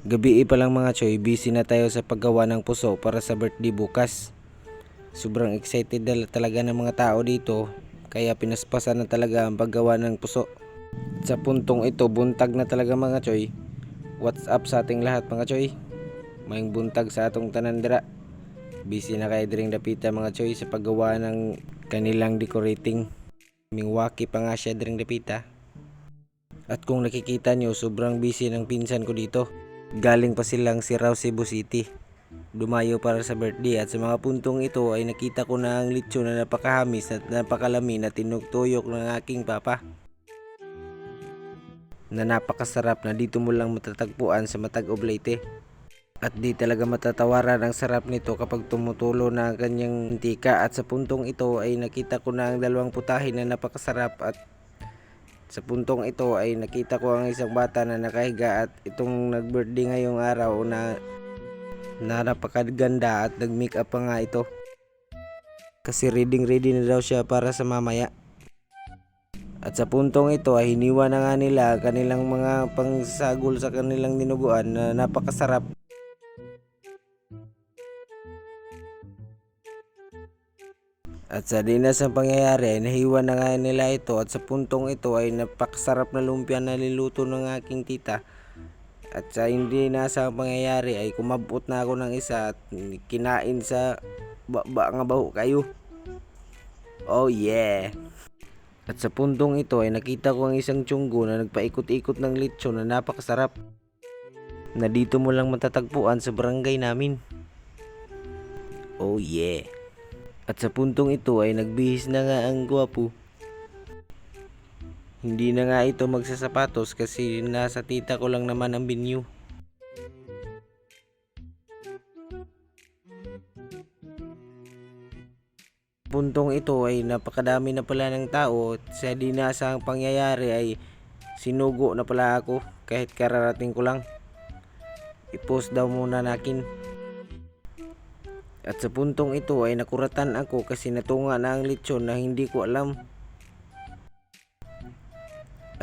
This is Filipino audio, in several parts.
Gabi pa lang mga choy, busy na tayo sa paggawa ng puso para sa birthday bukas. Sobrang excited talaga ng mga tao dito, kaya pinaspasan na talaga ang paggawa ng puso. Sa puntong ito, buntag na talaga mga choy. What's up sa ating lahat mga choy? Mayong buntag sa atong tanandira. Busy na kayo diring dapita mga choy sa paggawa ng kanilang decorating. Mingwaki pa nga siya diring dapita. At kung nakikita nyo, sobrang busy ng pinsan ko dito. Galing pa silang Sirao, Cebu City. Dumayo para sa birthday at sa mga puntong ito ay nakita ko na ang lechon na napakahamis at napakalami na tinugtuyok ng aking papa. Na napakasarap na dito mo lang matatagpuan sa Matag Oblate. At di talaga matatawaran ang sarap nito kapag tumutulo na ang kanyang mantika. At sa puntong ito ay nakita ko na ang dalawang putahe na napakasarap. At sa puntong ito ay nakita ko ang isang bata na nakahiga at itong nag-birthday ngayong araw na napakaganda at nag-make up pa nga ito. Kasi ready na daw siya para sa mamaya. At sa puntong ito ay hiniwa na nga nila kanilang mga pangsagol sa kanilang dinuguan na napakasarap. At sa dinas ng pangyayari ay nahiwa na nga nila ito at sa puntong ito ay napakasarap na lumpia na niluto ng aking tita. At sa hindi nasang pangyayari ay kumabot na ako ng isa at kinain sa baba nga baho kayo. Oh yeah! At sa puntong ito ay nakita ko ang isang tiyunggo na nagpaikot-ikot ng lechon na napakasarap. Na dito mo lang matatagpuan sa barangay namin. Oh yeah! At sa puntong ito ay nagbihis na nga ang gwapo. Hindi na nga ito magsasapatos kasi nasa tita ko lang naman ang binyo. Puntong ito ay napakadami na pala ng tao at sa dinasang pangyayari ay sinugo na pala ako kahit kararating ko lang. I-post daw muna nakin. At sa puntong ito ay nakuratan ako kasi natunga na ang lechon na hindi ko alam.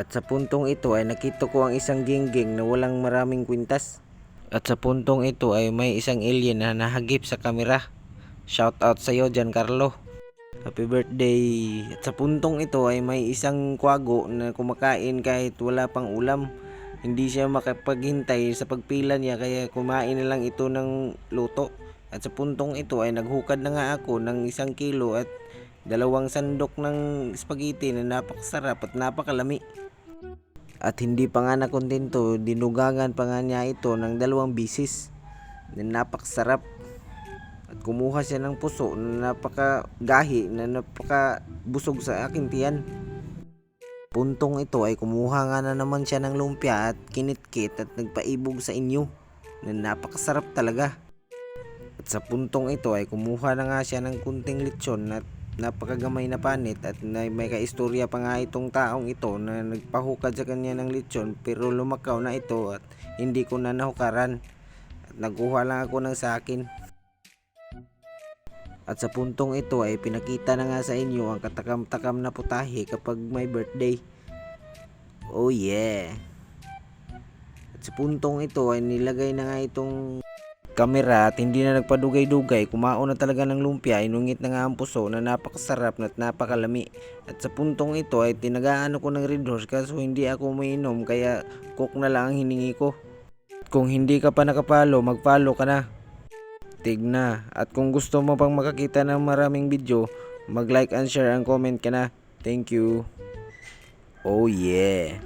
At sa puntong ito ay nakita ko ang isang gingging na walang maraming kwintas. At sa puntong ito ay may isang alien na nahagip sa kamera. Shout out sa iyo Giancarlo. Happy birthday. At sa puntong ito ay may isang kwago na kumakain kahit wala pang ulam. Hindi siya makapaghintay sa pagpila niya kaya kumain na lang ito ng luto. At sa puntong ito ay naghukad na nga ako ng 1 kilo at 2 sandok ng spaghetti na napakasarap at napakalami. At hindi pa nga nakontento, dinugangan pa nga niya ito ng 2 bisis na napakasarap. At kumuha siya ng puso na napakagahi na napakabusog sa aking tiyan. Puntong ito ay kumuha nga na naman siya ng lumpia at kinitkit at nagpaibog sa inyo na napakasarap talaga. At sa puntong ito ay kumuha na nga siya ng kunting lechon at napakagamay na panit at may kaistorya pa nga itong taong ito na nagpahukad sa kanya ng lechon pero lumakaw na ito at hindi ko na nahukaran at nagkuha lang ako ng sa akin. At sa puntong ito ay pinakita na nga sa inyo ang katakam-takam na putahe kapag may birthday. Oh yeah! At sa puntong ito ay nilagay na nga itong kamera at hindi na nagpadugay-dugay, kumaon na talaga ng lumpia, inungit na nga ang puso na napakasarap at napakalami. At sa puntong ito ay tinagaan ako ng Red Horse kaso hindi ako mainom kaya coke na lang ang hiningi ko. Kung hindi ka pa nakapalo, mag-follow ka na. Tigna. At kung gusto mo pang makakita ng maraming video, mag-like and share and comment ka na. Thank you. Oh yeah!